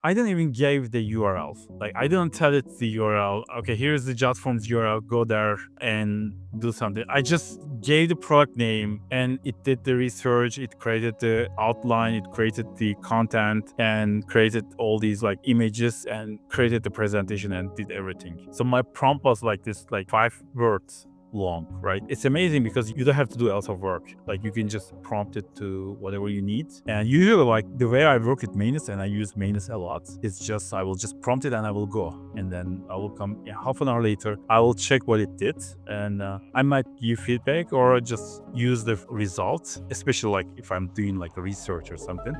I didn't even give the URL. Like I didn't tell it the URL. Okay, here's the Jotform's URL. Go there and do something. I just gave the product name and it did the research. It created the outline. It created the content and created all these like images and created the presentation and did everything. So my prompt was like this, like 5 words long, right? It's amazing because you don't have to do a lot of work. Like you can just prompt it to whatever you need. And usually like the way I work with Manus, and I use Manus a lot, it's just I will just prompt it and I will go. And then I will come half an hour later, I will check what it did. And I might give feedback or just use the results, especially like if I'm doing like a research or something.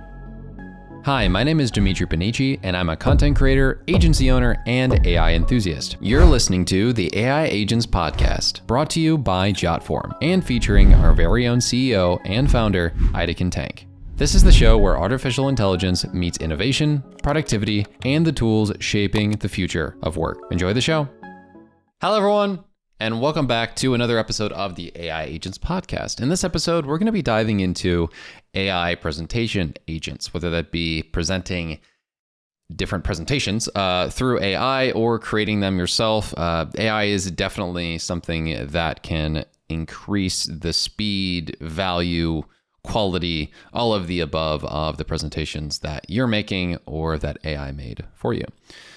Hi, my name is Dimitri Panici, and I'm a content creator, agency owner, and AI enthusiast. You're listening to the AI Agents Podcast, brought to you by Jotform, and featuring our very own CEO and founder, Aytekin Tank. This is the show where artificial intelligence meets innovation, productivity, and the tools shaping the future of work. Enjoy the show. Hello, everyone. And welcome back to another episode of the AI Agents Podcast. In this episode, we're going to be diving into AI presentation agents, whether that be presenting different presentations through AI or creating them yourself. AI is definitely something that can increase the speed, value, quality, all of the above of the presentations that you're making or that AI made for you.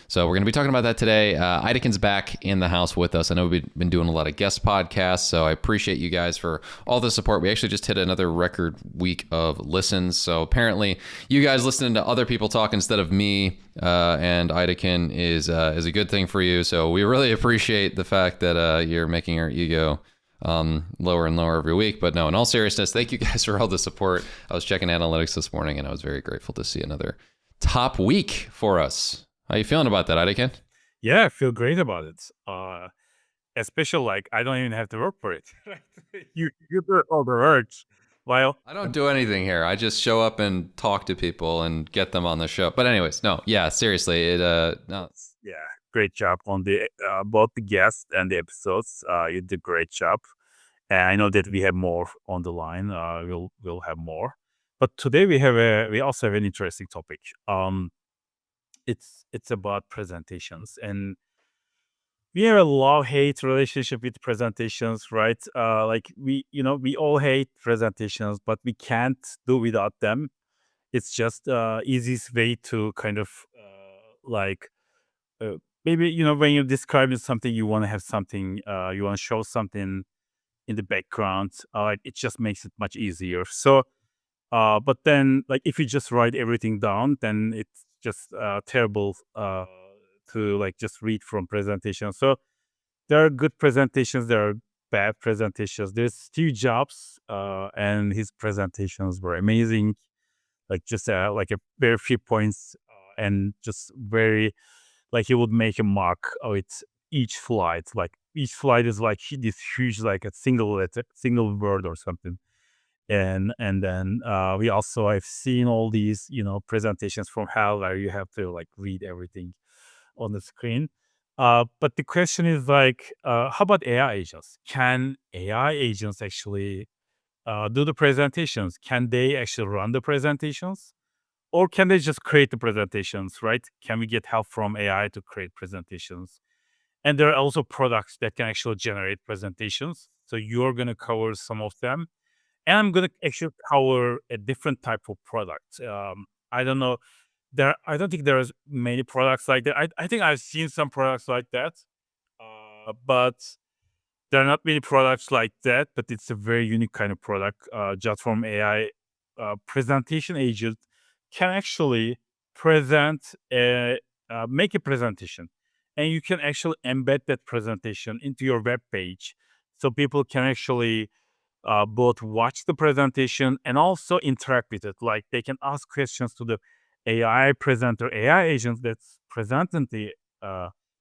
So we're going to be talking about that today. Aytekin's back in the house with us. I know we've been doing a lot of guest podcasts, so I appreciate you guys for all the support. We actually just hit another record week of listens. So apparently you guys listening to other people talk instead of me and Aytekin is a good thing for you. So we really appreciate the fact that you're making our ego lower and lower every week. But no, in all seriousness, thank you guys for all the support. I was checking analytics this morning and I was very grateful to see another top week for us. How you feeling about that, Aytekin? Yeah, I feel great about it. Especially like I don't even have to work for it. You do all the work. While I don't do anything here. I just show up and talk to people and get them on the show. But anyways, no, yeah, seriously, no. yeah, great job on the both the guests and the episodes. You did a great job. And I know that we have more on the line. We'll have more. But today we also have an interesting topic. It's about presentations, and we have a love-hate relationship with presentations, right? Like we all hate presentations, but we can't do without them. It's just easiest way to kind of like uh, maybe when you're describing something, you want to have something, you want to show something in the background. Like it just makes it much easier. So, but then like if you just write everything down, then it's just terrible to like just read from presentation. So there are good presentations, there are bad presentations. There's Steve Jobs, and his presentations were amazing. Like just like a very few points, and just very like he would make a mark of it each flight. Like each flight is like this huge, like a single letter, single word or something. And then we also I've seen all these presentations from hell where you have to like read everything on the screen. But the question is like, how about AI agents? Can AI agents actually do the presentations? Can they actually run the presentations? Or can they just create the presentations, right? Can we get help from AI to create presentations? And there are also products that can actually generate presentations. So you're going to cover some of them. And I'm going to actually cover a different type of product. I don't know. I don't think there's many products like that. I think I've seen some products like that, but there are not many products like that. But it's a very unique kind of product. Jotform AI Presentation Agent can actually present make a presentation, and you can actually embed that presentation into your web page, so people can actually both watch the presentation and also interact with it. Like they can ask questions to the AI presenter, AI agent that's presenting the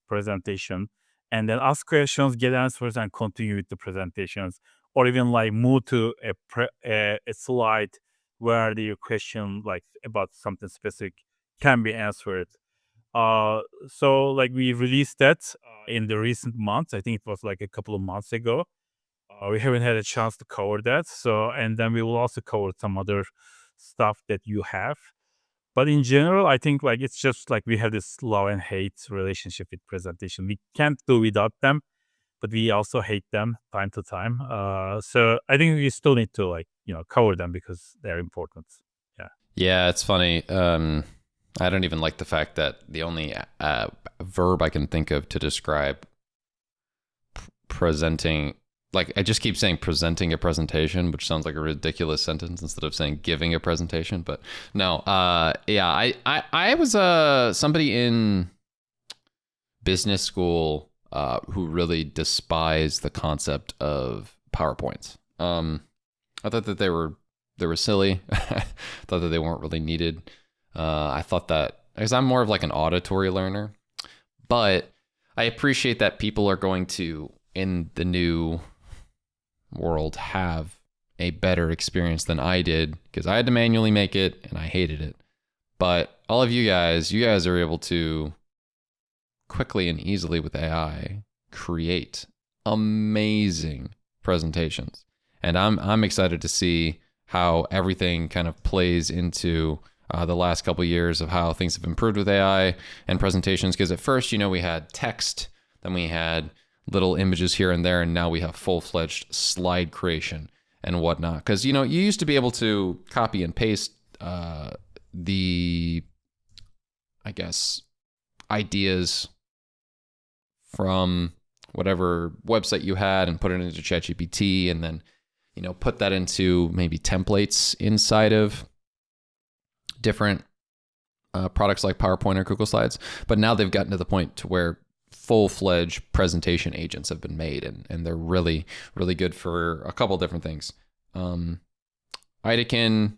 presentation, and then ask questions, get answers, and continue with the presentations, or even like move to a slide where the question like about something specific can be answered. So like we released that in the recent months. I think it was like a couple of months ago. We haven't had a chance to cover that. So, and then we will also cover some other stuff that you have. But in general, I think like it's just like we have this love and hate relationship with presentation. We can't do without them, but we also hate them time to time. So I think we still need to like cover them because they're important. Yeah. Yeah, it's funny. I don't even like the fact that the only verb I can think of to describe presenting, like I just keep saying presenting a presentation, which sounds like a ridiculous sentence instead of saying giving a presentation. But no, yeah, I was somebody in business school who really despised the concept of PowerPoints. I thought that they were silly. I thought that they weren't really needed. I thought that because I'm more of like an auditory learner, but I appreciate that people are going to in the new world have a better experience than I did because I had to manually make it and I hated it. But all of you guys are able to quickly and easily with AI create amazing presentations. And I'm excited to see how everything kind of plays into the last couple of years of how things have improved with AI and presentations. Because at first, we had text, then we had little images here and there, and now we have full-fledged slide creation and whatnot. Because you used to be able to copy and paste the, I guess, ideas from whatever website you had and put it into ChatGPT, and then put that into maybe templates inside of different products like PowerPoint or Google Slides. But now they've gotten to the point to where full-fledged presentation agents have been made, and they're really, really good for a couple different things. Idekin,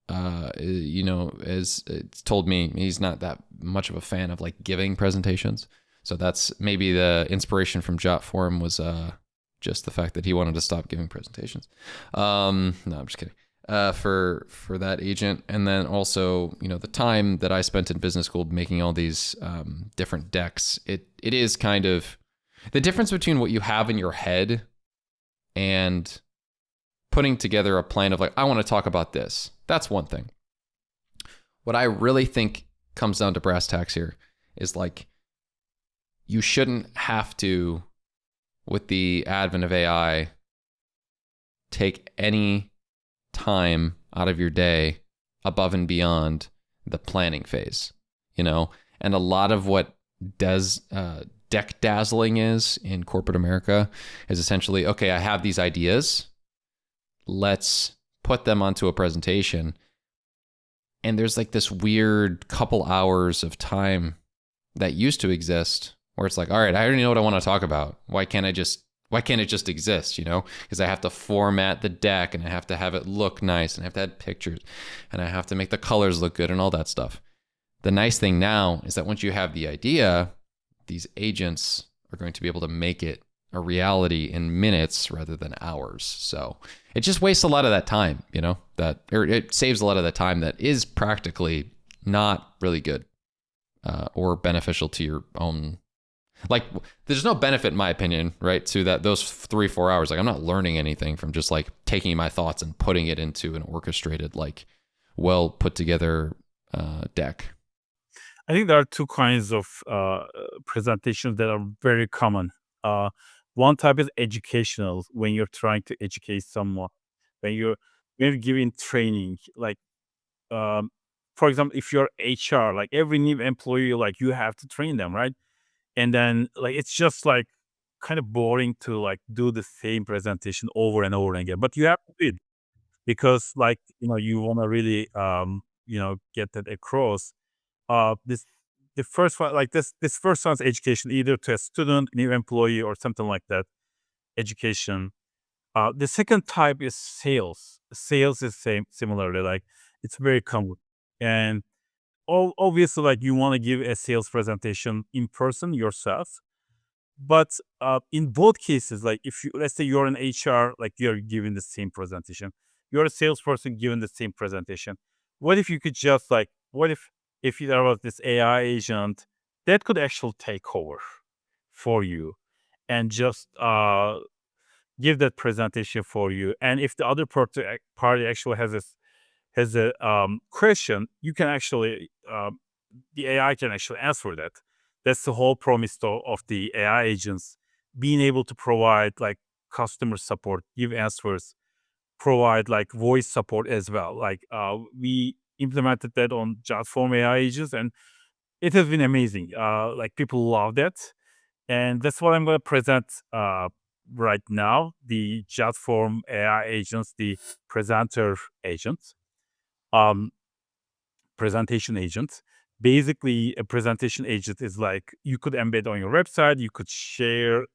has told me he's not that much of a fan of like giving presentations. So that's maybe the inspiration from Jotform was just the fact that he wanted to stop giving presentations. No, I'm just kidding. For that agent, and then also the time that I spent in business school making all these different decks. It is kind of the difference between what you have in your head and putting together a plan of like, I want to talk about this. That's one thing. What I really think comes down to brass tacks here is like, you shouldn't have to, with the advent of AI, take any time out of your day above and beyond the planning phase, and a lot of what deck dazzling is in corporate America is essentially, okay, I have these ideas, let's put them onto a presentation, and there's like this weird couple hours of time that used to exist where it's like, all right, I already know what I want to talk about. Why can't it just exist, Because I have to format the deck and I have to have it look nice and I have to add pictures and I have to make the colors look good and all that stuff. The nice thing now is that once you have the idea, these agents are going to be able to make it a reality in minutes rather than hours. So it just wastes a lot of that time, it saves a lot of the time that is practically not really good or beneficial to your own. Like, there's no benefit, in my opinion, right, to those 3-4 hours. Like, I'm not learning anything from just like taking my thoughts and putting it into an orchestrated, like, well put together deck. I think there are two kinds of presentations that are very common. One type is educational, when you're trying to educate someone, when you're giving training, like for example, if you're HR, like every new employee, like you have to train them, right? And then like it's just like kind of boring to like do the same presentation over and over again, but you have to do it because like you want to really get that across. This the first one, like this first one's education, either to a student, new employee, or something like that. Education. The second type is sales. Sales is similarly like it's very common, and obviously like you want to give a sales presentation in person yourself. But in both cases, like if you, let's say you're an HR, like you're giving the same presentation, you're a salesperson giving the same presentation. What if you could just like, what if there was this AI agent that could actually take over for you and just give that presentation for you? And if the other party actually has has a question, you can actually the AI can actually answer that. That's the whole promise of the AI agents, being able to provide like customer support, give answers, provide like voice support as well. Like we implemented that on Jotform AI agents, and it has been amazing. Like people love that, and that's what I'm going to present right now. The Jotform AI agents, the presenter agents. Um, Presentation agent. Basically, a presentation agent is like you could embed on your website, you could share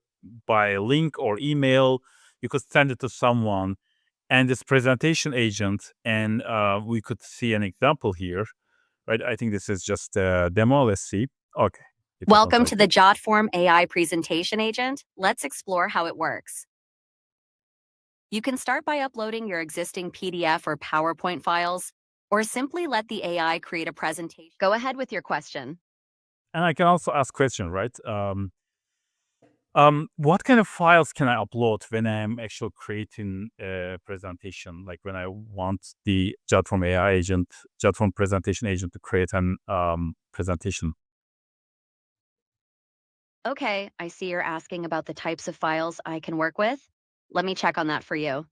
by a link or email, you could send it to someone. And this presentation agent, and we could see an example here, right? I think this is just a demo. Let's see. Okay. It opens Welcome like to the this. Jotform AI Presentation Agent. Let's explore how it works. You can start by uploading your existing PDF or PowerPoint files, or simply let the AI create a presentation. Go ahead with your question. And I can also ask question, right? What kind of files can I upload when I'm actually creating a presentation? Like when I want the Jotform AI agent, Jotform presentation agent to create an presentation. Okay, I see you're asking about the types of files I can work with. Let me check on that for you.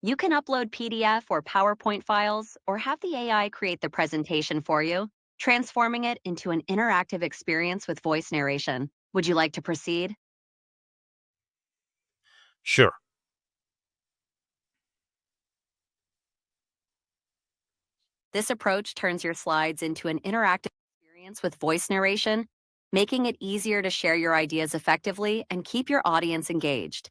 You can upload PDF or PowerPoint files, or have the AI create the presentation for you, transforming it into an interactive experience with voice narration. Would you like to proceed? Sure. This approach turns your slides into an interactive experience with voice narration, making it easier to share your ideas effectively and keep your audience engaged.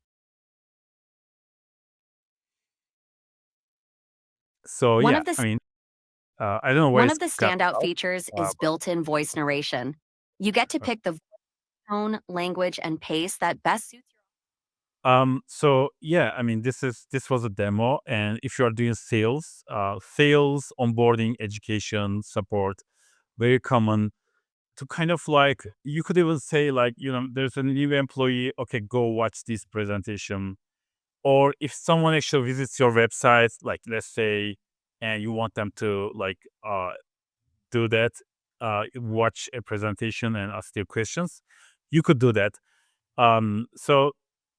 So One yeah, of the I mean, I don't know where one it's of the got standout out, features is but built-in voice narration. You get to pick the tone, language, and pace that best suits your. so yeah, I mean, this was a demo, and if you are doing sales, onboarding, education, support, very common to kind of like you could even say like there's a new employee, okay, go watch this presentation. Or if someone actually visits your website, like let's say, and you want them to like do that, watch a presentation and ask you questions, you could do that. So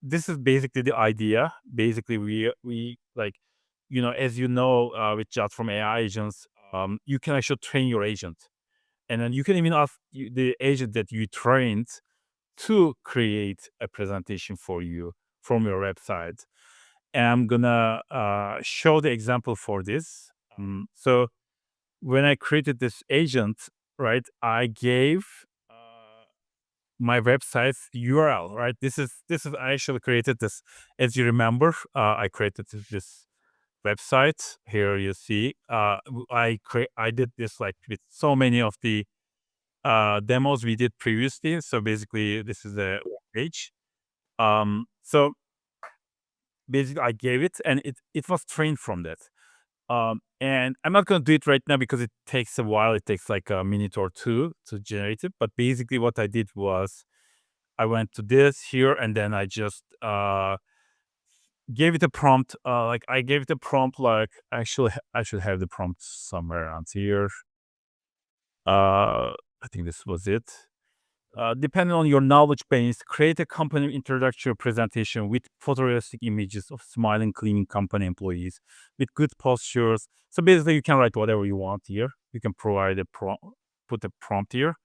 this is basically the idea. Basically, we like, as with Jot from AI agents, you can actually train your agent, and then you can even ask the agent that you trained to create a presentation for you from your website. And I'm gonna show the example for this. So when I created this agent, right, I gave my website's URL, right? This is I actually created this. As you remember, I created this website. Here you see, I did this like with so many of the demos we did previously. So basically, this is the page. So basically, I gave it, and it was trained from that. And I'm not going to do it right now because it takes a while. It takes like a minute or two to generate it. But basically, what I did was I went to this here, and then I just gave it a prompt. Like I gave it a prompt. Like actually, I should have the prompt somewhere around here. I think this was it. Depending on your knowledge base, create a company introductory presentation with photorealistic images of smiling, clean company employees with good postures. So basically, you can write whatever you want here. You can provide a prompt, put a prompt here,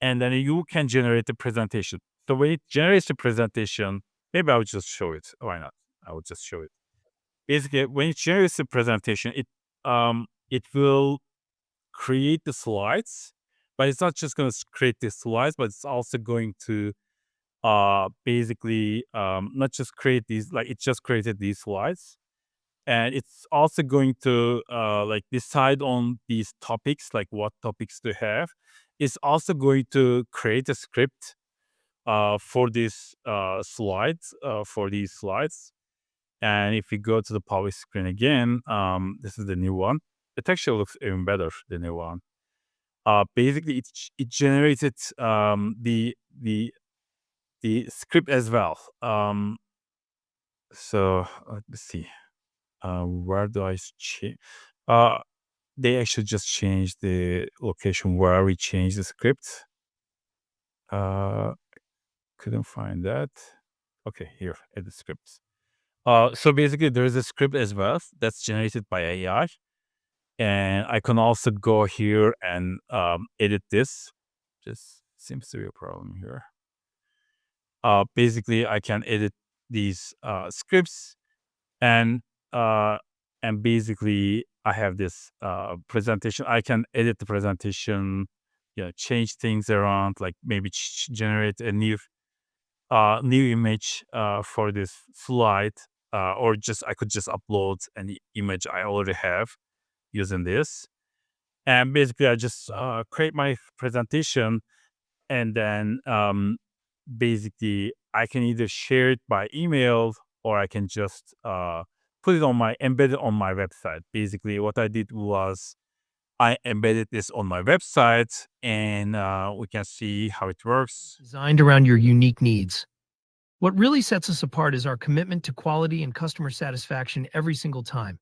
and then you can generate the presentation. The way it generates the presentation, maybe I would just show it. Why not? I would just show it. Basically, when it generates the presentation, it will create the slides, but it's not just going to create the slides, but it's also going to basically not just create these, like it just created these slides, and it's also going to like decide on these topics, like what topics to have. It's also going to create a script for these slides. And if we go to the public screen again, this is the new one. It actually looks even better, the new one. Basically, it generated the script as well. So let me see. Where do I change? Uh, they actually just changed the location where we changed the script. Uh, couldn't find that. Okay, here, edit scripts. So basically, there is a script as well that's generated by AI, and I can also go here and edit this. Just seems to be a problem here. Basically, I can edit these scripts, and uh, basically, I have this presentation. I can edit the presentation, change things around, like maybe generate a new image for this slide, or just I could just upload an image I already have using this. And basically, I just create my presentation, and then basically I can either share it by email, or I can just put it on my embedded on my website. Basically, what I did was I embedded this on my website, and we can see how it works. Designed around your unique needs. What really sets us apart is our commitment to quality and customer satisfaction every single time.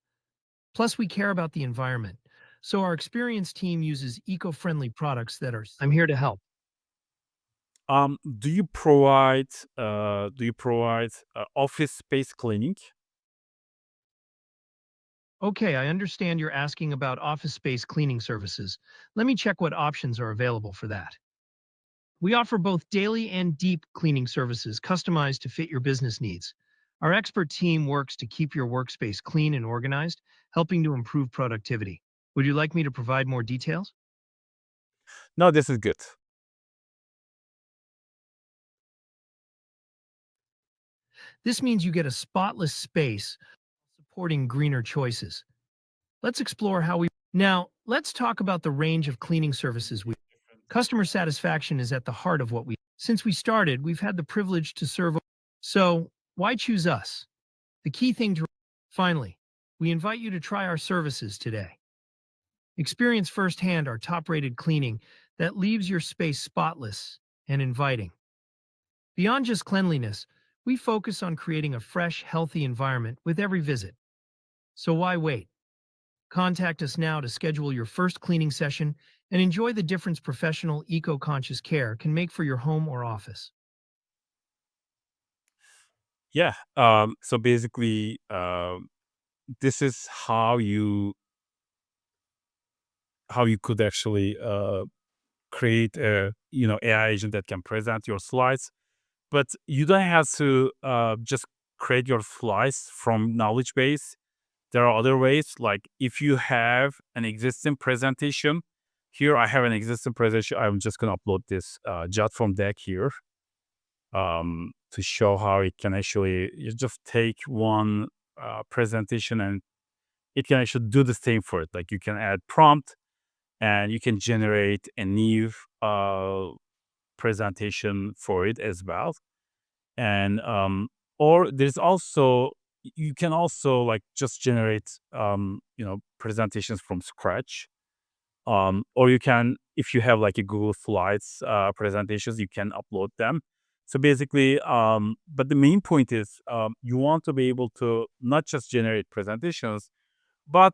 Plus, we care about the environment. So our experienced team uses eco-friendly products that are I'm here to help. Do you provide office space cleaning? Okay, I understand you're asking about office space cleaning services. Let me check what options are available for that. We offer both daily and deep cleaning services customized to fit your business needs. Our expert team works to keep your workspace clean and organized, helping to improve productivity. Would you like me to provide more details? No, this is good. This means you get a spotless space supporting greener choices. Let's explore how we Now, let's talk about the range of cleaning services we Customer satisfaction is at the heart of what we Since we started, we've had the privilege to serve. So, why choose us? The key thing to Finally, we invite you to try our services today. Experience firsthand our top-rated cleaning that leaves your space spotless and inviting. Beyond just cleanliness, we focus on creating a fresh, healthy environment with every visit. So why wait? Contact us now to schedule your first cleaning session and enjoy the difference professional, eco-conscious care can make for your home or office. Yeah. So basically, this is how you could actually create a AI agent that can present your slides, but you don't have to just create your slides from knowledge base. There are other ways, like if you have an existing presentation. Here I have an existing presentation. I'm just going to upload this Jotform deck here, to show how it can actually, you just take one presentation, and it can actually do the same for it. Like you can add prompt, and you can generate a new presentation for it as well. And or there's also, you can also like just generate presentations from scratch. Or you can, if you have like a Google Slides presentations, you can upload them. So basically, but the main point is, you want to be able to not just generate presentations, but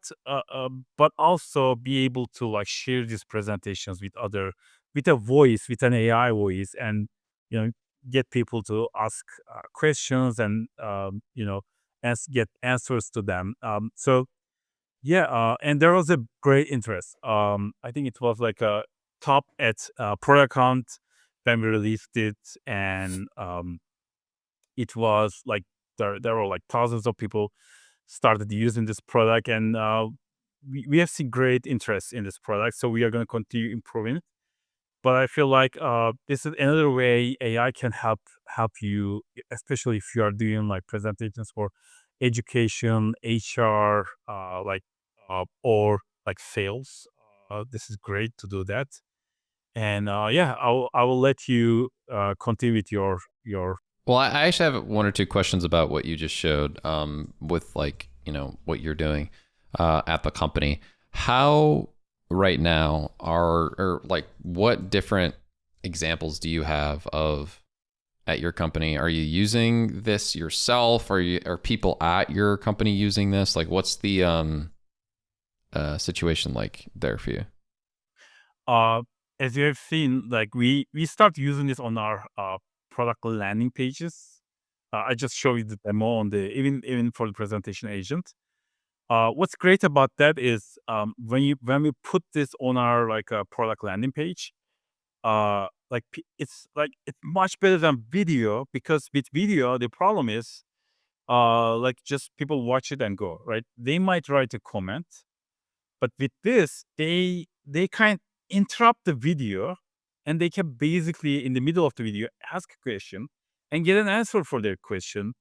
also be able to like share these presentations with other, with a voice, with an AI voice, and you know get people to ask questions, and get answers to them. So yeah, and there was a great interest. I think it was like a top at product hunt when we released it, and it was like there were like thousands of people started using this product, and we have seen great interest in this product. So we are going to continue improving it. But I feel like this is another way AI can help you, especially if you are doing like presentations for education, HR, or like sales. This is great to do that. And yeah, I will let you continue with your. Well, I actually have one or two questions about what you just showed, with like, what you're doing at the company. How right now or like what different examples do you have of at your company? Are you using this yourself? Are people at your company using this? Like what's the situation like there for you? Uh, as you have seen, like we start using this on our product landing pages. I just show you the demo on the even for the presentation agent. What's great about that is when we put this on our like product landing page, it's much better than video, because with video the problem is like just people watch it and go, right. They might write a comment, but with this they kind interrupt the video, and they can basically in the middle of the video ask a question and get an answer for their question.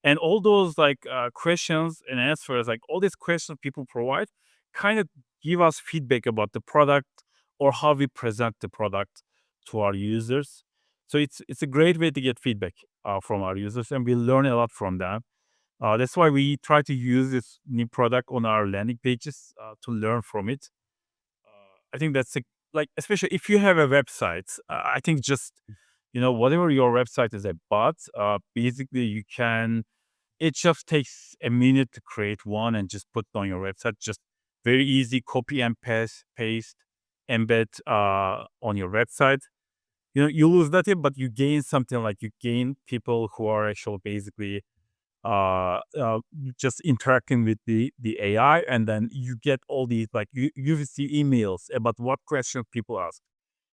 And all those like questions and answers, like all these questions people provide, kind of give us feedback about the product or how we present the product to our users. So it's a great way to get feedback from our users, and we learn a lot from them. That's why we try to use this new product on our landing pages to learn from it. I think that's like, especially if you have a website, I think just whatever your website is about, basically you can. It just takes a minute to create one and just put it on your website. Just very easy, copy and paste, embed on your website. You lose nothing, but you gain something. Like you gain people who are actually basically uh, uh, just interacting with the AI, and then you get all these like you receive emails about what questions people ask,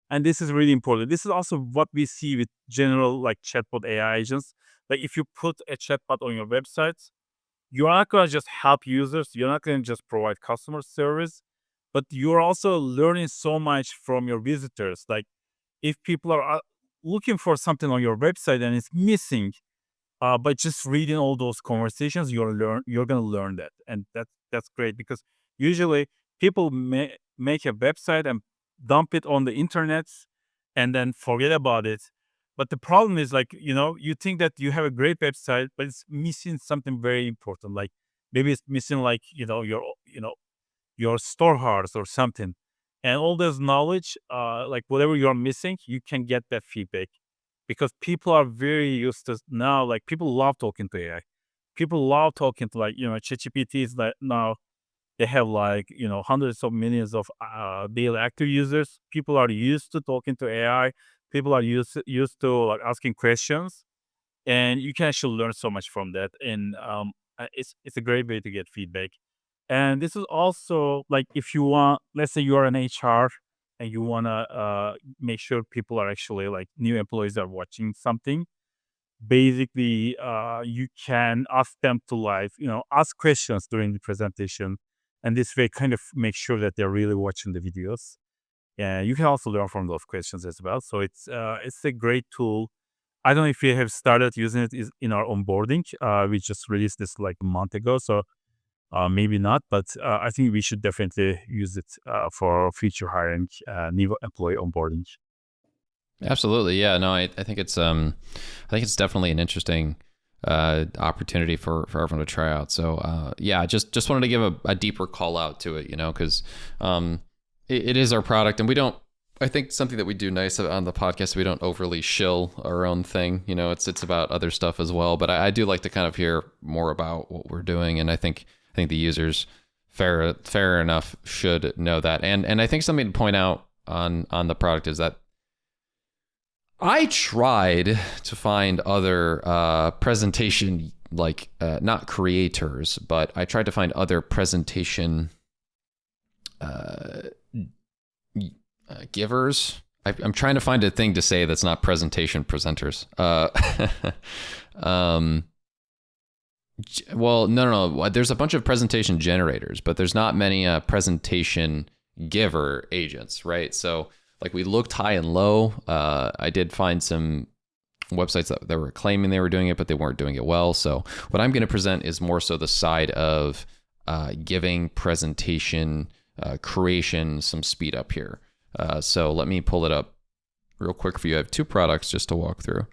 and this is really important. This is also what we see with general like chatbot AI agents. Like if you put a chatbot on your website, you're not going to just help users. You're not going to just provide customer service, but you're also learning so much from your visitors. Like if people are looking for something on your website and it's missing, by just reading all those conversations, you're gonna learn that, and that's great, because usually people make a website and dump it on the internet, and then forget about it. But the problem is, like, you think that you have a great website, but it's missing something very important. Like maybe it's missing, like, your storehouse or something, and all this knowledge, like whatever you're missing, you can get that feedback, because people are very used to now. Like people love talking to AI. People love talking to, like, ChatGPT is like now they have like hundreds of millions of daily active users. People are used to talking to AI. People are used to like asking questions, and you can actually learn so much from that. And it's a great way to get feedback. And this is also like, if you want, let's say you are an HR and you want to make sure people are actually like new employees are watching something. Basically, you can ask them to like, ask questions during the presentation. And this way kind of make sure that they're really watching the videos. Yeah, you can also learn from those questions as well. So it's a great tool. I don't know if we have started using it in our onboarding. We just released this like a month ago. So maybe not, but I think we should definitely use it for future hiring, new employee onboarding. Absolutely. Yeah. No, I think it's definitely an interesting opportunity for everyone to try out. So yeah, just wanted to give a deeper call out to it, because it is our product, and we don't. I think something that we do nice on the podcast, we don't overly shill our own thing. It's about other stuff as well. But I do like to kind of hear more about what we're doing, and I think the users fair enough should know that. And I think something to point out on the product is that I tried to find other presentation, like not creators, but I tried to find other presentation givers. I'm trying to find a thing to say that's not presentation presenters. Well, no. There's a bunch of presentation generators, but there's not many presentation giver agents, right? So like we looked high and low. I did find some websites that were claiming they were doing it, but they weren't doing it well. So what I'm going to present is more so the side of giving presentation creation some speed up here. So let me pull it up real quick for you. I have two products just to walk through.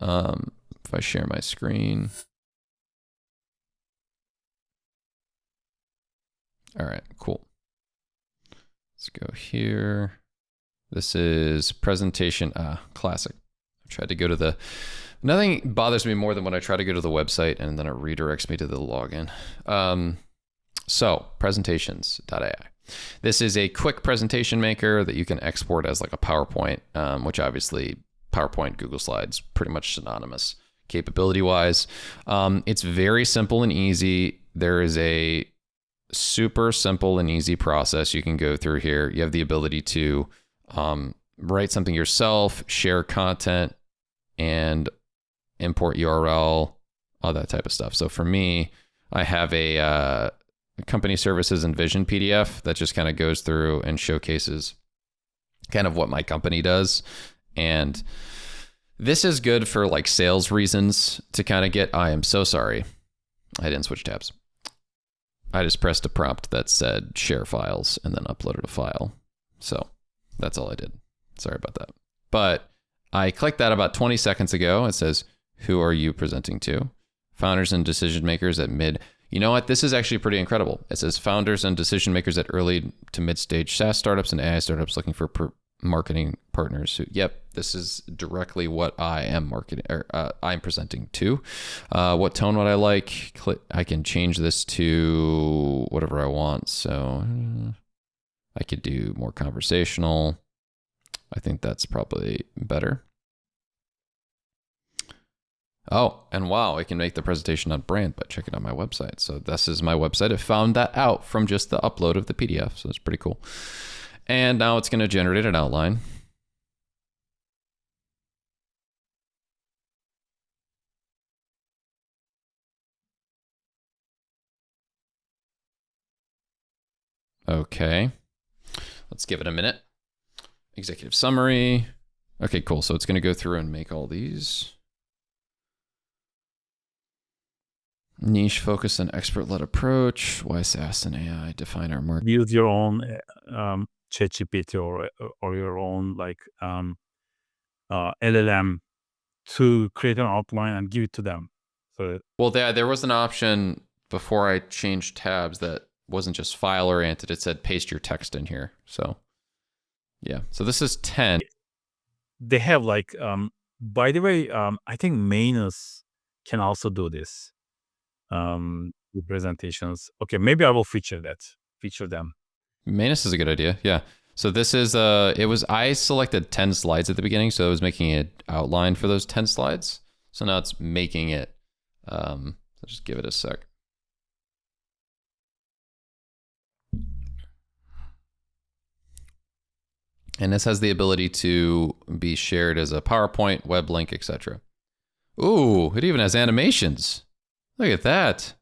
If I share my screen. All right, cool. Let's go here. This is presentation classic. I tried to go to nothing bothers me more than when I try to go to the website and then it redirects me to the login. So Presentations.AI. This is a quick presentation maker that you can export as like a PowerPoint, which obviously PowerPoint, Google Slides, pretty much synonymous capability wise. It's very simple and easy. There is a super simple and easy process you can go through here. You have the ability to write something yourself, share content, and import URL, all that type of stuff. So for me, I have a company services and vision PDF that just kind of goes through and showcases kind of what my company does. And this is good for like sales reasons to kind of get, I am so sorry. I didn't switch tabs. I just pressed a prompt that said share files and then uploaded a file. So that's all I did. Sorry about that. But I clicked that about 20 seconds ago. It says, who are you presenting to? Founders and decision makers at mid. You know what? This is actually pretty incredible. It says founders and decision makers at early to mid stage SaaS startups and AI startups looking for marketing partners. Who, yep, this is directly what I am marketing or I'm presenting to. What tone would I like? I can change this to whatever I want. So I could do more conversational. I think that's probably better. Oh, and wow, I can make the presentation on brand by checking out my website. So this is my website. I found that out from just the upload of the PDF. So it's pretty cool. And now it's going to generate an outline. Okay. Let's give it a minute. Executive summary. Okay, cool. So it's going to go through and make all these. Niche focus and expert-led approach. Why SaaS and AI define our market. Build your own ChatGPT or your own like LLM to create an outline and give it to them. So well, there was an option before I changed tabs that wasn't just file oriented. It said paste your text in here. So yeah. So this is 10. they have like by the way, I think Manus can also do this. With presentations. Okay, maybe I will feature them. Manus is a good idea. Yeah. So this is I selected 10 slides at the beginning, so it was making an outline for those 10 slides. So now it's making it. So just give it a sec. And this has the ability to be shared as a PowerPoint, web link, etc. Ooh, it even has animations. Look at that.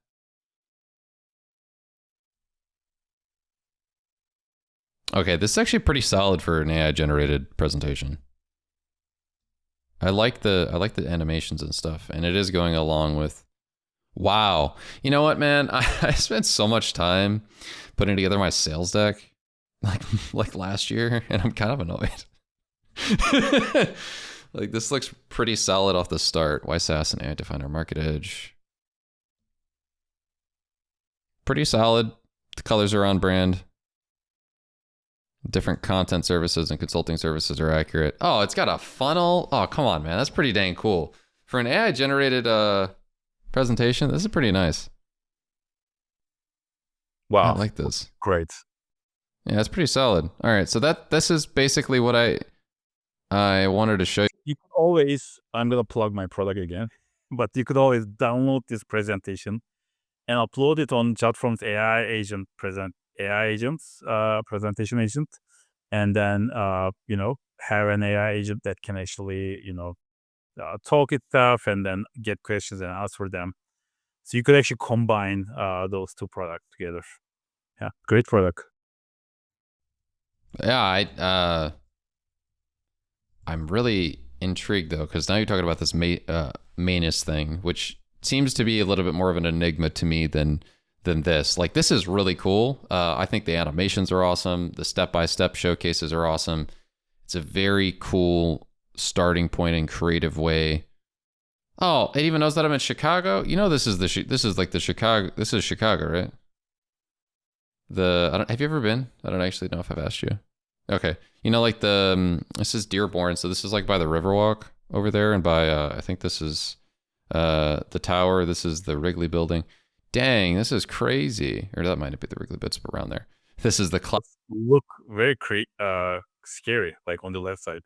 Okay, this is actually pretty solid for an AI generated presentation. I like the animations and stuff, and it is going along with. Wow, you know what, man? I spent so much time putting together my sales deck, like last year, and I'm kind of annoyed. Like this looks pretty solid off the start. Why SaaS and AI define our market edge? Pretty solid. The colors are on brand. Different content services and consulting services are accurate. Oh, it's got a funnel. Oh, come on, man. That's pretty dang cool. For an AI generated presentation, this is pretty nice. Wow, I like this. great. Yeah, it's pretty solid. All right, so this is basically what I wanted to show you. You could always, I'm gonna plug my product again, but you could always download this presentation and upload it on Jotform's AI agent presentation agent, and then have an AI agent that can actually talk itself and then get questions and answer them. So you could actually combine those two products together. Yeah, great product. Yeah, I'm really intrigued though, because now you're talking about this Mainus thing, which seems to be a little bit more of an enigma to me than this. Like, this is really cool. I think the animations are awesome. The step-by-step showcases are awesome. It's a very cool starting point and creative way. Oh, it even knows that I'm in Chicago. You know, this is Chicago. This is Chicago, right? Have you ever been? I don't actually know if I've asked you. Okay, you know, like this is Dearborn, so this is like by the Riverwalk over there, and by I think this is the tower. This is the Wrigley Building. Dang, this is crazy. Or that might be the wriggly bits around there. This is the look very scary, like on the left side.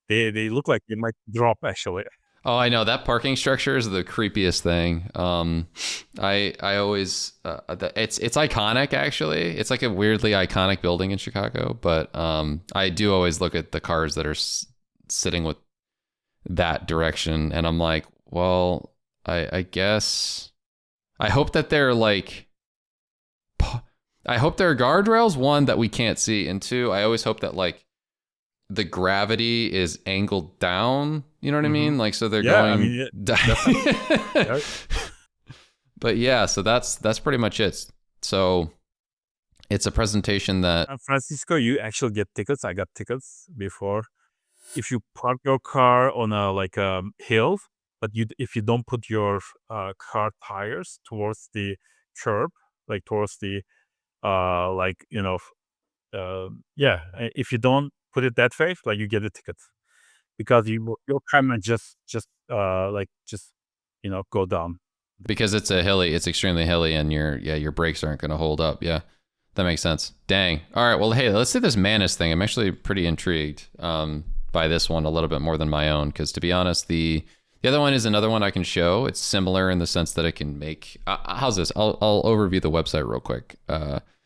They look like they might drop actually. Oh, I know that parking structure is the creepiest thing. I always it's iconic actually. It's like a weirdly iconic building in Chicago, but I do always look at the cars that are sitting with that direction, and I'm like, well, I guess I hope that they're like, I hope there are guardrails. One, that we can't see, and two, I always hope that like the gravity is angled down. You know what I mean? Like, so they're going. Yeah. But yeah, so that's pretty much it. So it's a presentation that San Francisco, you actually get tickets. I got tickets before. If you park your car on a like a hill, but if you don't put your car tires towards the curb, like towards the like if you don't put it that way, like you get a ticket because your car might just go down. because it's extremely hilly, and your brakes aren't going to hold up. Yeah, that makes sense. Dang. All right. Well, hey, let's do this Manus thing. I'm actually pretty intrigued by this one a little bit more than my own, because to be honest, the other one is another one I can show. It's similar in the sense that it can make. How's this? I'll overview the website real quick.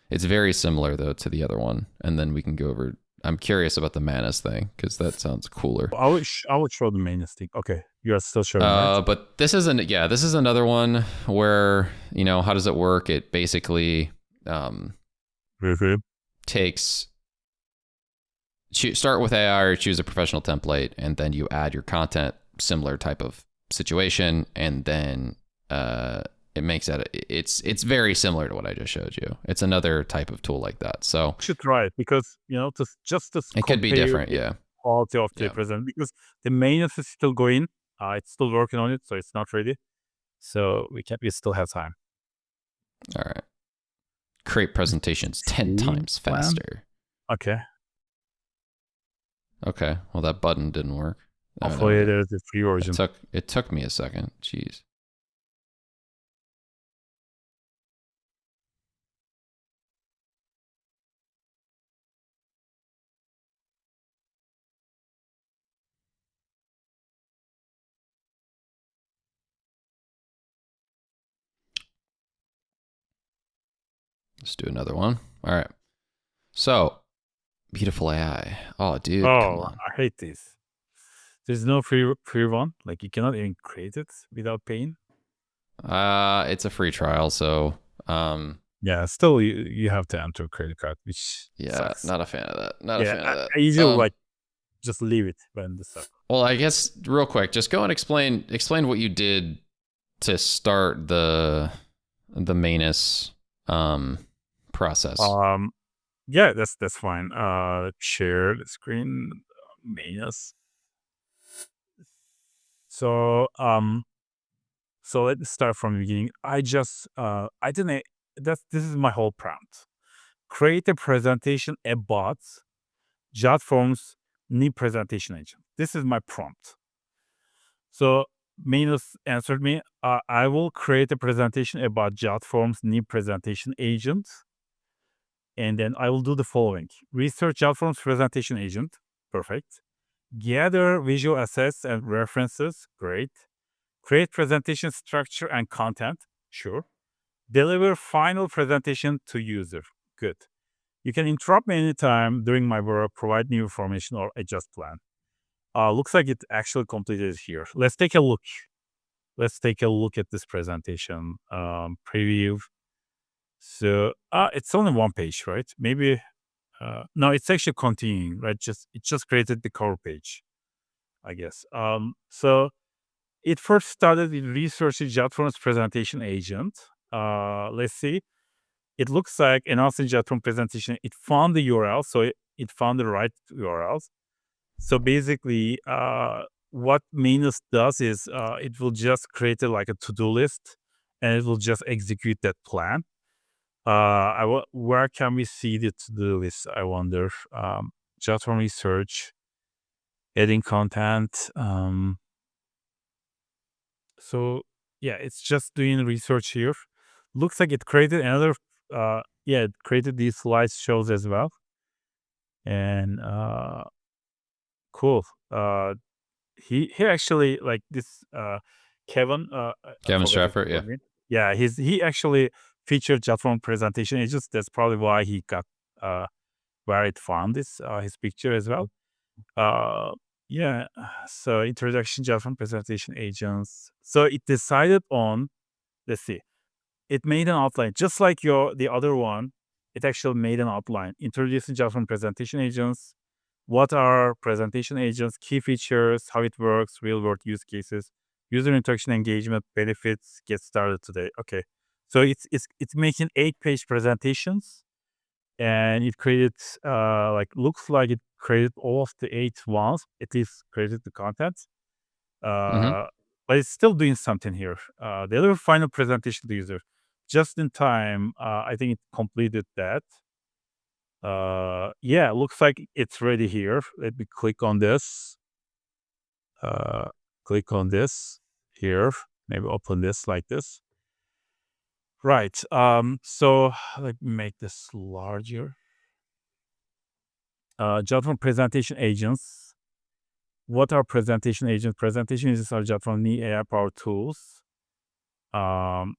It's very similar though to the other one, and then we can go over. I'm curious about the Manus thing because that sounds cooler. I would show the Mainus thing. Okay, you are still showing, right? But this is another one where, how does it work? It basically takes start with AI or choose a professional template, and then you add your content, similar type of situation, and then it makes it's very similar to what I just showed you. It's another type of tool like that. So you should try it because it could be different. Yeah. Quality of the present, because the Mainus is still going. It's still working on it, so it's not ready. So we still have time. All right. Create presentations 10 times faster. Okay. Well, that button didn't work. Hopefully there's the free version. It took me a second. Jeez. Let's do another one. All right. So, Beautiful.AI. Oh, dude, come on. I hate this. There's no free one. Like you cannot even create it without paying. It's a free trial, so yeah, still you have to enter a credit card, which sucks. Not a fan of that. Not a fan of that. I usually just leave it when the stuff. Well, I guess real quick, just go and explain what you did to start the Manus process. Yeah, that's fine. Share the screen, Manus. So let's start from the beginning. This is my whole prompt. Create a presentation about Jotform's new presentation agent. This is my prompt. So Manus answered me, I will create a presentation about Jotform's new presentation agent. And then I will do the following. Research Jotform's presentation agent. Perfect. Gather visual assets and references. Great. Create presentation structure and content. Sure. Deliver final presentation to user. Good. You can interrupt me anytime during my work, provide new information, or adjust plan. Looks like it actually completed here. Let's take a look. Let's take a look at this presentation. Preview. So it's only one page, right? Maybe no, it's actually continuing, right? It just created the cover page, I guess. So it first started with researching Jotform's presentation agent. Let's see. It looks like announcing Jotform presentation. It found the URL, so it found the right URLs. So basically, what Manus does is it will just create like a to-do list, and it will just execute that plan. Where can we see the to-do list? I wonder. Jotform research, adding content. So yeah, it's just doing research here. looks like it created another. It created these slideshows as well, and cool. He actually like this Kevin. I Kevin forgot his Stratford, full yeah. name. Yeah, he actually featured Jotform presentation. It's just that's probably why he got where it found this his picture as well. Uh, yeah. So introduction Jotform presentation agents. So it decided on, let's see, it made an outline just like the other one. It actually made an outline introducing Jotform presentation agents. What are presentation agents? Key features, how it works, real world use cases, user interaction engagement, benefits. Get started today. Okay, so it's making 8-page presentations, and it created like looks like it created all of the 8 ones. At least created the content. Hmm. Uh, but it's still doing something here. Deliver final presentation to the user just in time. I think it completed that. Yeah, looks like it's ready here. Let me click on this. Uh, click on this here. Maybe open this like this. Right. So let me make this larger. Jotform presentation agents. What are presentation agents? Presentation agents are Jotform AI powered tools.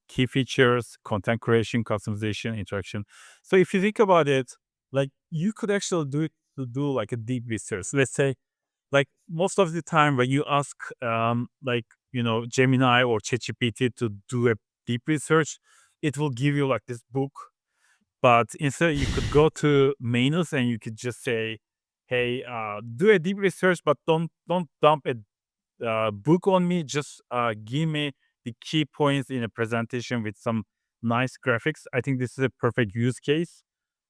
Key features, content creation, customization, interaction. So if you think about it, like you could actually do it to do like a deep research. Let's say, like most of the time when you ask, like Gemini or ChatGPT to do a deep research, it will give you like this book. But instead, you could go to Manus and you could just say, "Hey, do a deep research, but don't dump a book on me. Just give me the key points in a presentation with some nice graphics." I think this is a perfect use case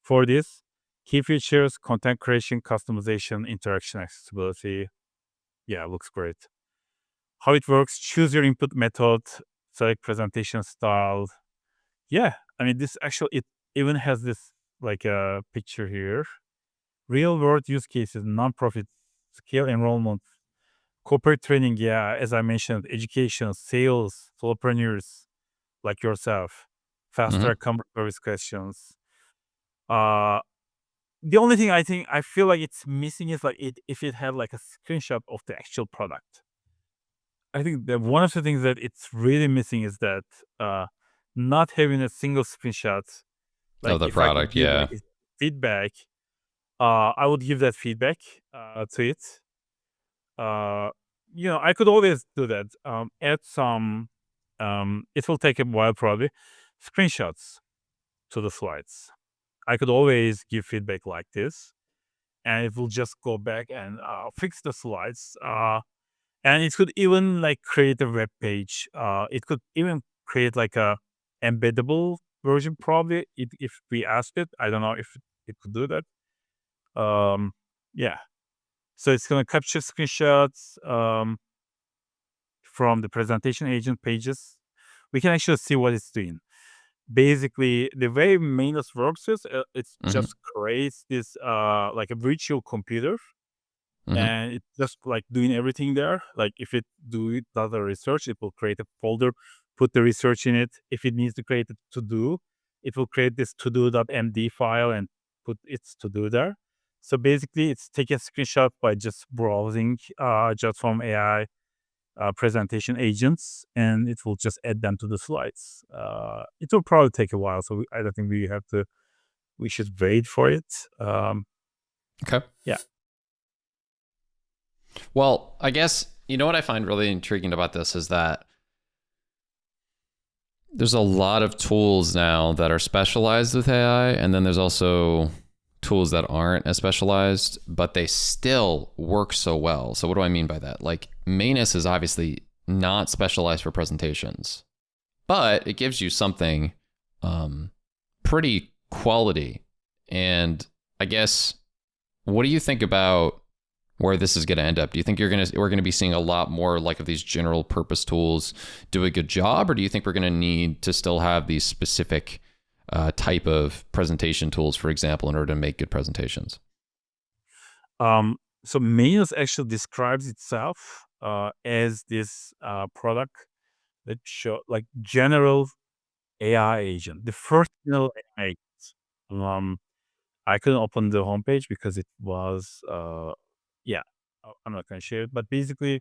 for this. Key features, content creation, customization, interaction, accessibility. Yeah, looks great. How it works, choose your input method, select presentation style. Yeah, I mean, this actually, it even has this like a picture here. Real world use cases, nonprofit, scale enrollment, corporate training, yeah, as I mentioned, education, sales, solopreneurs like yourself, fast Hmm. track service questions. Uh, the only thing I feel like it's missing is like if it had like a screenshot of the actual product. I think that one of the things that it's really missing is that uh, not having a single screenshot. Like Of the if I could product, give like yeah. a feedback, I would give that feedback to it. Uh, I could always do that. Add some. It will take a while probably. Screenshots to the slides. I could always give feedback like this, and it will just go back and fix the slides. And it could even like create a web page. It could even create like a embeddable version probably if we asked it. I don't know if it could do that. Um, yeah. So it's gonna capture screenshots from the presentation agent pages. We can actually see what it's doing. Basically, the way Manus works is it Hmm. just creates this like a virtual computer, Hmm. and it's just like doing everything there. Like if it does a research, it will create a folder, put the research in it. If it needs to create a to do, it will create this to do.md file and put its to do there. So basically, it's taking a screenshot by just browsing just from AI presentation agents, and it will just add them to the slides. It will probably take a while, so I don't think we have to. We should wait for it. Okay. Yeah. Well, I guess, you know what I find really intriguing about this is that there's a lot of tools now that are specialized with AI, and then there's also tools that aren't as specialized, but they still work so well. So what do I mean by that? Like Manus is obviously not specialized for presentations, but it gives you something pretty quality. And I guess, what do you think about where this is going to end up? Do you think we're going to be seeing a lot more like of these general purpose tools do a good job, or do you think we're going to need to still have these specific type of presentation tools, for example, in order to make good presentations? So Mainus actually describes itself as this product that show like general AI agent, the first AI agent. Um, I couldn't open the homepage because it was, yeah, I'm not gonna share it. But basically,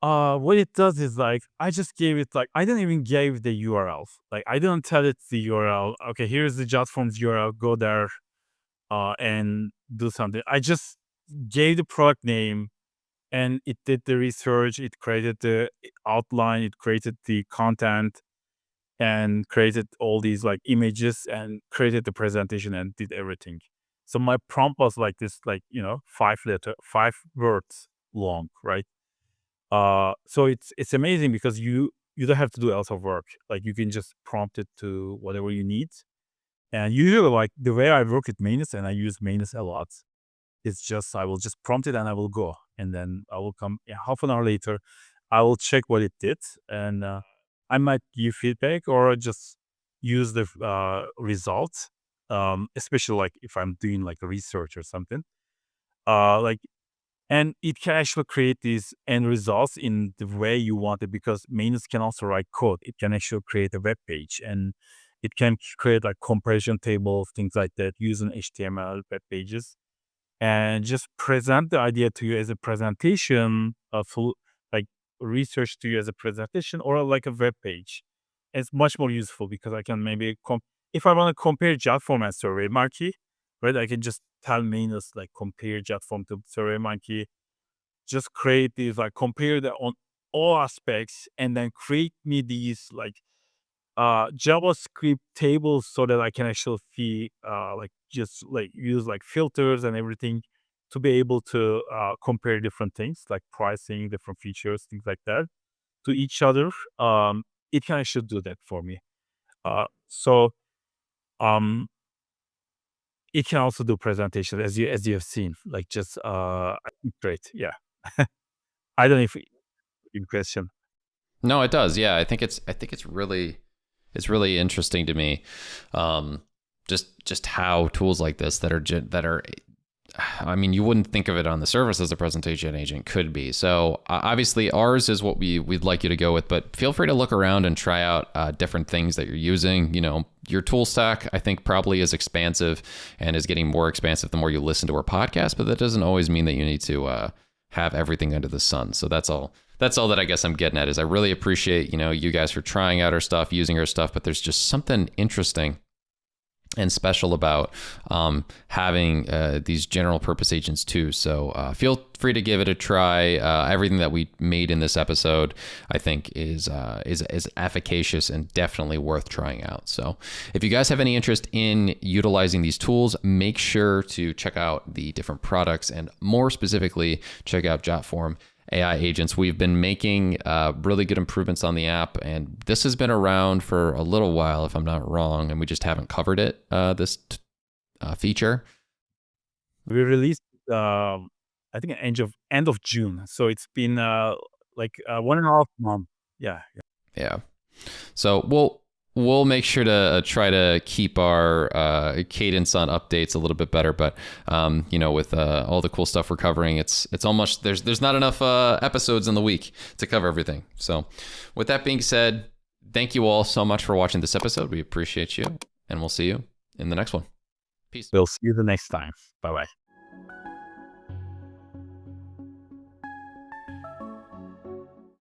what it does is like I just gave it like I didn't even give the URL. Like I didn't tell it the URL. Okay, here's the Jotform's URL. Go there, and do something. I just gave the product name, and it did the research. It created the outline. It created the content, and created all these like images, and created the presentation, and did everything. So my prompt was like this, like 5 words long, right? So it's amazing because you don't have to do a lot of work. Like you can just prompt it to whatever you need. And usually, like the way I work with Manus, and I use Manus a lot, it's just I will just prompt it and I will go, and then I will come, yeah, half an hour later. I will check what it did, and I might give feedback or just use the results. Especially like if I'm doing like research or something. Like and it can actually create these end results in the way you want it, because Manus can also write code. It can actually create a web page, and it can create like comparison tables, things like that, using HTML web pages, and just present the idea to you as a presentation, a full like research to you as a presentation or like a web page. It's much more useful because I can maybe if I want to compare Jotform and SurveyMonkey, right? I can just tell Manus like compare Jotform to SurveyMonkey, just create these like compare the on all aspects, and then create me these like JavaScript tables so that I can actually see like just like use like filters and everything to be able to compare different things like pricing, different features, things like that to each other. It can actually do that for me. So um, it can also do presentations as you have seen, like just I think great, yeah. I don't know if in question. No, it does. Yeah, I think it's really interesting to me. Um, just how tools like this that are I mean, you wouldn't think of it on the surface as a presentation agent could be. So obviously ours is what we'd like you to go with, but feel free to look around and try out different things that you're using. You know, your tool stack, I think, probably is expansive and is getting more expansive the more you listen to our podcast, but that doesn't always mean that you need to have everything under the sun. So that's all. That's all that I guess I'm getting at is I really appreciate, you guys for trying out our stuff, using our stuff, but there's just something interesting and special about having these general purpose agents too. So feel free to give it a try. Everything that we made in this episode, I think, is efficacious and definitely worth trying out. So if you guys have any interest in utilizing these tools, make sure to check out the different products, and more specifically, check out Jotform AI agents. We've been making really good improvements on the app, and this has been around for a little while, if I'm not wrong, and we just haven't covered it, this feature. We released I think end of June, so it's been like 1.5 month. Yeah. Yeah. So we'll make sure to try to keep our cadence on updates a little bit better. But with all the cool stuff we're covering, it's almost there's not enough episodes in the week to cover everything. So with that being said, thank you all so much for watching this episode. We appreciate you, and we'll see you in the next one. Peace. We'll see you the next time. Bye bye.